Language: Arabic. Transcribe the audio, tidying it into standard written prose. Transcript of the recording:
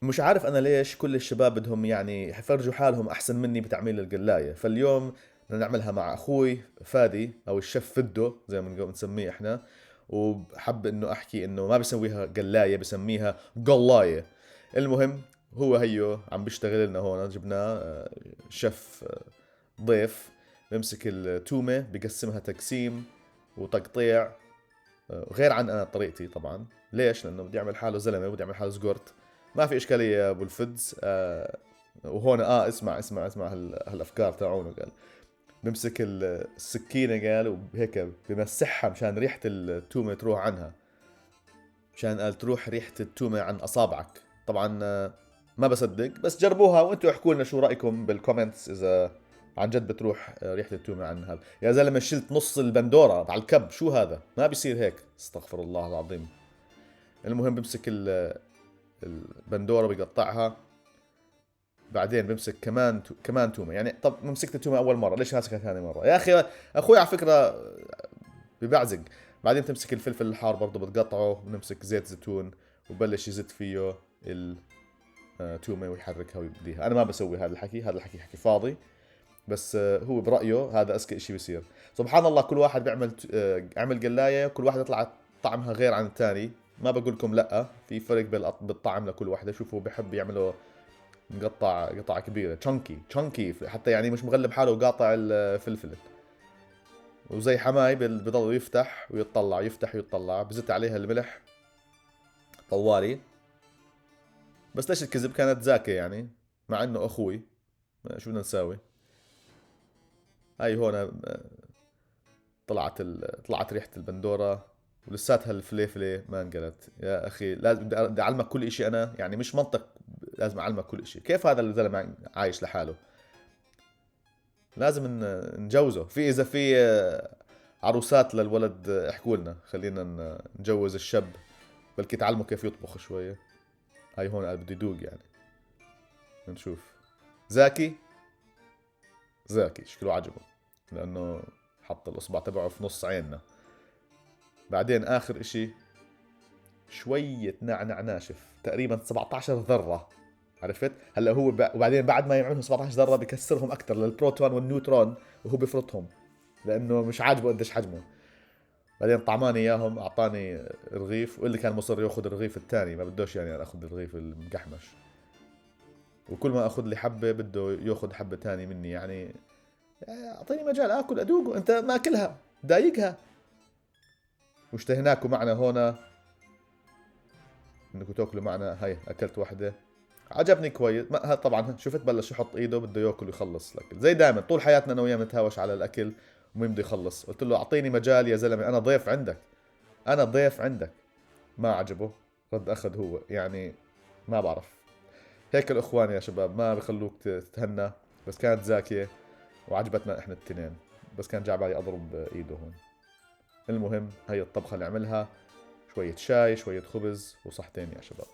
مش عارف انا ليش كل الشباب بدهم يعني يفرجوا حالهم احسن مني بتعميل القلاية. فاليوم بدنا نعملها مع اخوي فادي او الشيف فدو زي ما بنسميه احنا. وحب انه احكي انه ما بسويها قلاية، بسميها قلاية. المهم، هو هيو عم بيشتغل لنا هون، جبناه شيف ضيف. بمسك التومة بقسمها تقسيم وتقطيع، غير عن انا طريقتي طبعا. ليش؟ لانه بدي اعمل حاله زلمه، بدي اعمل حاله زقرت. ما في اشكاليه يا ابو الفدز. وهون اسمع هالافكار تاعونه. قال بمسك السكينه، قال وهيك بمسحها مشان ريحه التومه تروح عنها. مشان قال تروح ريحه التومه عن اصابعك. طبعا ما بصدق، بس جربوها وانتوا احكوا لنا شو رايكم بالكومنتس اذا عن جد بتروح ريحه التومه عن هذا. يا زلمه شلت نص البندوره على الكب، شو هذا؟ ما بيصير هيك، استغفر الله العظيم. المهم بمسك البندوره بقطعها. بعدين بمسك كمان تومه. يعني طب مسكت التومه اول مره، ليش ماسكها ثاني مره يا اخي؟ اخوي على فكره ببعزق. بعدين تمسك الفلفل الحار برضه بتقطعه، بنمسك زيت زيتون وبلش يزت فيه التومه ويحركها ويبديها. انا ما بسوي هذا الحكي، هذا الحكي حكي فاضي. بس هو برأيه هذا أذكى شيء بيصير. سبحان الله، كل واحد بيعمل عمل قلاية، كل واحد يطلع طعمها غير عن الثاني. ما بقول لكم لا، في فرق بالطعم لكل واحدة. شوفوا بحب يعملوا مقطع قطع كبيرة، تشونكي حتى، يعني مش مغلب حاله وقاطع الفلفل. وزي حماي بضل يفتح ويطلع، يفتح ويطلع، بزت عليها الملح طوالي. بس ليش الكذب؟ كانت زاكية يعني، مع انه اخوي. شو بدنا نساوي؟ هاي هون طلعت ريحة البندورة، ولساتها الفليفلة ما انقلت. يا اخي لازم بدي اعلمك كل اشي انا، يعني مش منطق. لازم اعلمك كل اشي. كيف هذا الزلمة عايش لحاله؟ لازم نجوزه. اذا في عروسات للولد احكوا لنا، خلينا نجوز الشاب. بلكي تعلمه كيف يطبخ شوية. هاي هون قال بده يدوق يعني. نشوف. زاكي. زاكي شكله عجبه، لانه حط الاصبع تبعه في نص عيننا. بعدين اخر اشي شوية نعناع ناشف، تقريبا 17 ذرة. عرفت؟ هلا هو وبعدين بعد ما يعملهم 17 ذرة بكسرهم اكثر للبروتون والنيوترون، وهو بفرطهم لانه مش عاجبه قديش حجمه. بعدين طعماني اياهم، اعطاني رغيف، واللي كان مصر ياخذ الرغيف الثاني، ما بدوش يعني انا اخذ الرغيف المقحمش. وكل ما اخذ لي حبة بده ياخذ حبة ثاني مني يعني. اعطيني مجال اكل ادوق، وانت ماكلها دايقها. واشتهيناكم معنا هنا انكم تاكلوا معنا. هاي اكلت واحدة عجبني كويس. ما طبعا شفت بلش يحط ايده بده ياكل ويخلص الاكل. زي دائما طول حياتنا انا وياه بنتهاوش على الاكل، ومين بده يخلص. قلت له اعطيني مجال يا زلمه، انا ضيف عندك، انا ضيف عندك. ما عجبه، رد اخذ هو يعني. ما بعرف. هيك الاخوان يا شباب ما بخلوك تتهنى. بس كانت زاكيه وعجبتنا احنا التنين. بس كان جاي بالي اضرب ايده هون. المهم هي الطبخه اللي عملها. شويه شاي، شويه خبز، وصحتين يا شباب.